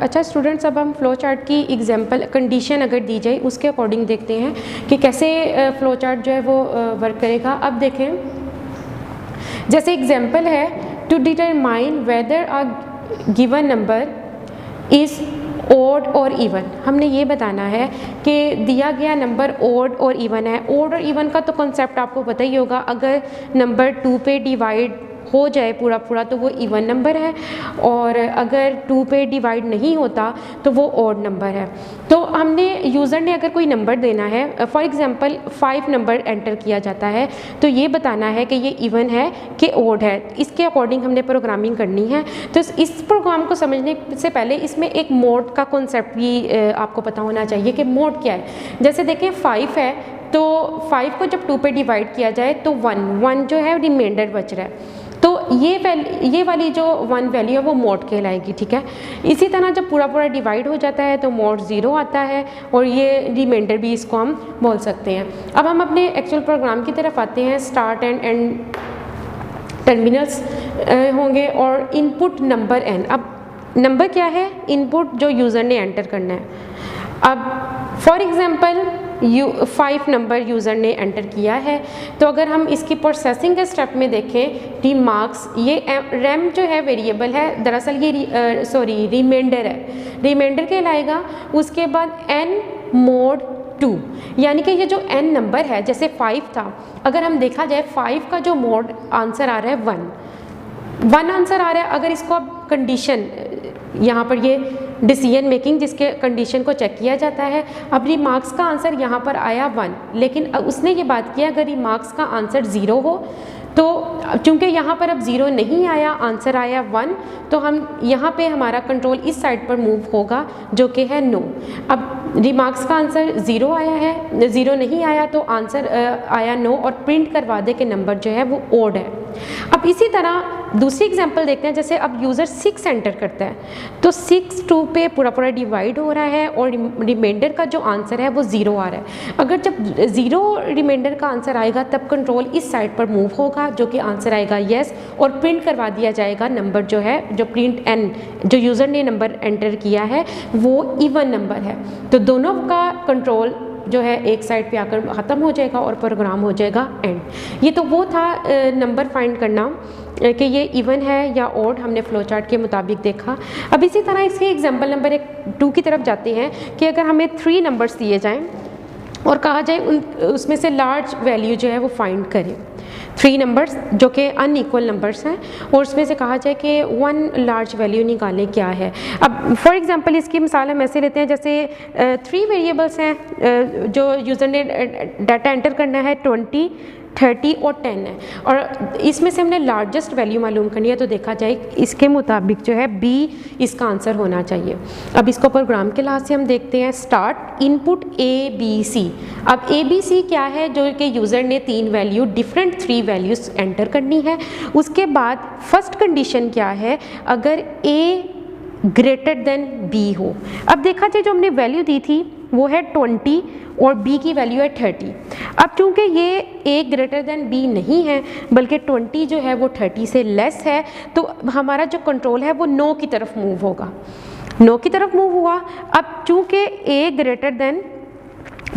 अच्छा स्टूडेंट्स, अब हम फ़्लो चार्ट की एग्जांपल कंडीशन अगर दी जाए उसके अकॉर्डिंग देखते हैं कि कैसे फ़्लो चार्ट जो है वो वर्क करेगा। अब देखें, जैसे एग्जांपल है to determine whether a given number is odd और इवन। हमने ये बताना है कि दिया गया नंबर ओड और इवन है। ओड और इवन का तो कॉन्सेप्ट आपको पता ही होगा, अगर नंबर 2 पे डिवाइड हो जाए पूरा पूरा तो वो इवन नंबर है, और अगर 2 पे डिवाइड नहीं होता तो वो ऑड नंबर है। तो हमने यूज़र ने अगर कोई नंबर देना है, फॉर एग्जांपल 5 नंबर एंटर किया जाता है, तो ये बताना है कि ये इवन है कि ऑड है। इसके अकॉर्डिंग हमने प्रोग्रामिंग करनी है। तो इस प्रोग्राम को समझने से पहले इसमें एक मोड का कॉन्सेप्ट भी आपको पता होना चाहिए कि मोड क्या है। जैसे देखें 5 है, तो 5 को जब 2 पे डिवाइड किया जाए तो 1 जो है रिमाइंडर बच रहा है, तो ये वाली जो 1 वैल्यू है वो मोड कहलाएगी, ठीक है। इसी तरह जब पूरा पूरा डिवाइड हो जाता है तो मोड 0 आता है, और ये रिमाइंडर भी इसको हम बोल सकते हैं। अब हम अपने एक्चुअल प्रोग्राम की तरफ आते हैं। स्टार्ट एंड एंड टर्मिनल्स होंगे और इनपुट नंबर n। अब नंबर क्या है? इनपुट जो यूज़र ने एंटर करना है। अब फॉर एग्जांपल 5 नंबर यूज़र ने एंटर किया है, तो अगर हम इसकी प्रोसेसिंग के स्टेप में देखें, रिमार्क्स, ये रैम जो है वेरिएबल है, दरअसल ये रिमाइंडर है, रिमाइंडर कहलाएगा। उसके बाद n मोड 2, यानी कि ये जो n नंबर है, जैसे 5 था, अगर हम देखा जाए 5 का जो मोड आंसर आ रहा है 1 आंसर आ रहा है। अगर इसको अब कंडीशन, यहाँ पर ये डिसीजन मेकिंग जिसके कंडीशन को चेक किया जाता है। अब रिमार्क्स का आंसर यहाँ पर आया 1, लेकिन उसने ये बात किया अगर रिमार्क्स का आंसर 0 हो, तो चूंकि यहाँ पर अब 0 नहीं आया, आंसर आया 1, तो हम यहाँ पे हमारा कंट्रोल इस साइड पर मूव होगा जो कि है नो। अब रिमार्क्स का आंसर 0 आया है, 0 नहीं आया तो आंसर आया नो, और प्रिंट करवा दे कि नंबर जो है वो ओड है। अब इसी तरह दूसरी एग्जांपल देखते हैं। जैसे अब यूज़र 6 एंटर करता है, तो 6 2 पे पूरा पूरा डिवाइड हो रहा है और रिमाइंडर का जो आंसर है वो 0 आ रहा है। अगर जब 0 रिमाइंडर का आंसर आएगा तब कंट्रोल इस साइड पर मूव होगा जो कि आंसर आएगा येस, और प्रिंट करवा दिया जाएगा नंबर जो है, जो प्रिंट n, जो यूज़र ने नंबर एंटर किया है वो इवन नंबर है। तो दोनों का कंट्रोल जो है एक साइड पे आकर ख़त्म हो जाएगा और प्रोग्राम हो जाएगा एंड। ये तो वो था नंबर फाइंड करना कि ये इवन है या ऑड, हमने फ्लो चार्ट के मुताबिक देखा। अब इसी तरह इसके एग्जांपल नंबर 2 की तरफ जाते हैं कि अगर हमें 3 नंबर्स दिए जाएं और कहा जाए उसमें से लार्ज वैल्यू जो है वो फाइंड करें। 3 नंबर्स जो कि अनइक्वल नंबर्स हैं, और उसमें से कहा जाए कि 1 लार्ज वैल्यू निकालें, क्या है। अब फॉर एग्जांपल इसकी मिसाल हम ऐसे लेते हैं, जैसे 3 वेरिएबल्स हैं जो यूज़र ने डाटा एंटर करना है, 20, 30 और 10 है, और इसमें से हमने लार्जेस्ट वैल्यू मालूम करनी है। तो देखा जाए इसके मुताबिक जो है B इसका आंसर होना चाहिए। अब इसको प्रोग्राम के लिहाज से हम देखते हैं। Start input ABC। अब ABC क्या है? जो कि यूज़र ने 3 वैल्यू, डिफरेंट 3 वैल्यूज़ एंटर करनी है। उसके बाद फर्स्ट कंडीशन क्या है? अगर A ग्रेटर देन B हो। अब देखा जाए जो हमने वैल्यू दी थी वो है 20 और B की वैल्यू है 30। अब चूंकि ये A ग्रेटर देन B नहीं है बल्कि 20 जो है वो 30 से लेस है, तो हमारा जो कंट्रोल है वो नो की तरफ मूव होगा, नो की तरफ मूव हुआ। अब चूंकि A ग्रेटर देन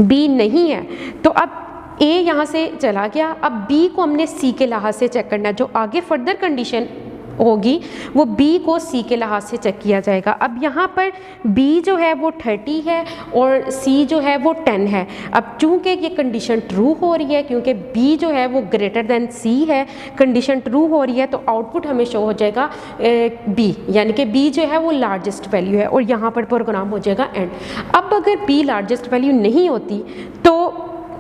B नहीं है तो अब A यहाँ से चला गया। अब B को हमने C के लिहाज से चेक करना है। जो आगे फर्दर कंडीशन होगी वो B को C के लिहाज से चेक किया जाएगा। अब यहाँ पर B जो है वो 30 है और C जो है वो 10 है। अब चूंकि ये कंडीशन ट्रू हो रही है, क्योंकि B जो है वो ग्रेटर देन C है, कंडीशन ट्रू हो रही है, तो आउटपुट हमें शो हो जाएगा B, यानी कि B जो है वो लार्जेस्ट वैल्यू है, और यहाँ पर प्रोग्राम हो जाएगा एंड। अब अगर B लार्जेस्ट वैल्यू नहीं होती तो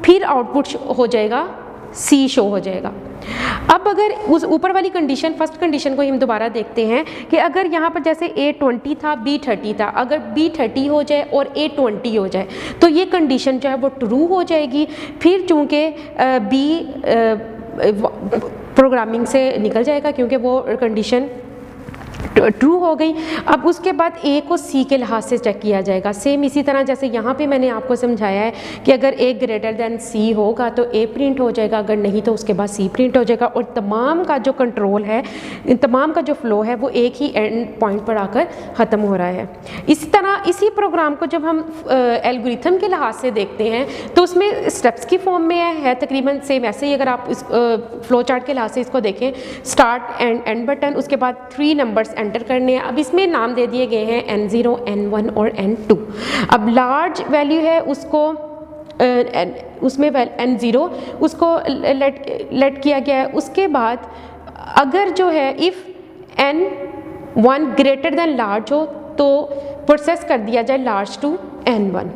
फिर आउटपुट हो जाएगा C शो हो जाएगा। अब अगर उस ऊपर वाली कंडीशन, फर्स्ट कंडीशन को हम दोबारा देखते हैं कि अगर यहाँ पर जैसे A 20 था, B 30 था, अगर B 30 हो जाए और A 20 हो जाए तो ये कंडीशन जो है वो ट्रू हो जाएगी। फिर चूँकि B प्रोग्रामिंग से निकल जाएगा क्योंकि वो कंडीशन ट्रू हो गई। अब उसके बाद ए को सी के लिहाज से चेक किया जाएगा। सेम इसी तरह जैसे यहाँ पे मैंने आपको समझाया है कि अगर ए ग्रेटर देन सी होगा तो ए प्रिंट हो जाएगा, अगर नहीं तो उसके बाद सी प्रिंट हो जाएगा। और तमाम का जो कंट्रोल है, तमाम का जो फ्लो है वो एक ही एंड पॉइंट पर आकर ख़त्म हो रहा है। इसी तरह इसी प्रोग्राम को जब हम एल्गोरिथम के लिहाज से देखते हैं तो उसमें स्टेप्स की फॉर्म में है तकरीबन सेम ऐसे ही। अगर आप इस फ्लो चार्ट के लिहाज से इसको देखें, स्टार्ट एंड बटन, उसके बाद 3 नंबर्स एंटर करने हैं। अब इसमें नाम दे दिए गए हैं N0, N1 और N2। अब लार्ज वैल्यू है उसको उसमें N0 उसको लेट किया गया है। उसके बाद अगर जो है if N1 greater than large हो तो प्रोसेस कर दिया जाए लार्ज टू N1।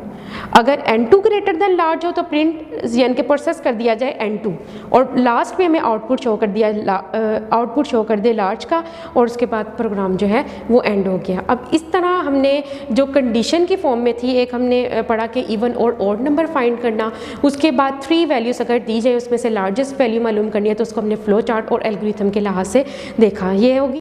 अगर N2 ग्रेटर देन लार्ज हो तो प्रिंट यानी कि प्रोसेस कर दिया जाए N2। और लास्ट में हमें आउटपुट शो कर दे लार्ज का, और उसके बाद प्रोग्राम जो है वो एंड हो गया। अब इस तरह हमने जो कंडीशन की फॉर्म में थी, एक हमने पढ़ा कि इवन और ऑड नंबर फाइंड करना, उसके बाद 3 वैल्यूज अगर दी जाए उसमें से लार्जेस्ट वैल्यू मालूम करनी है तो उसको हमने फ्लो चार्ट और एल्गोरिथम के लिहाज से देखा। ये होगी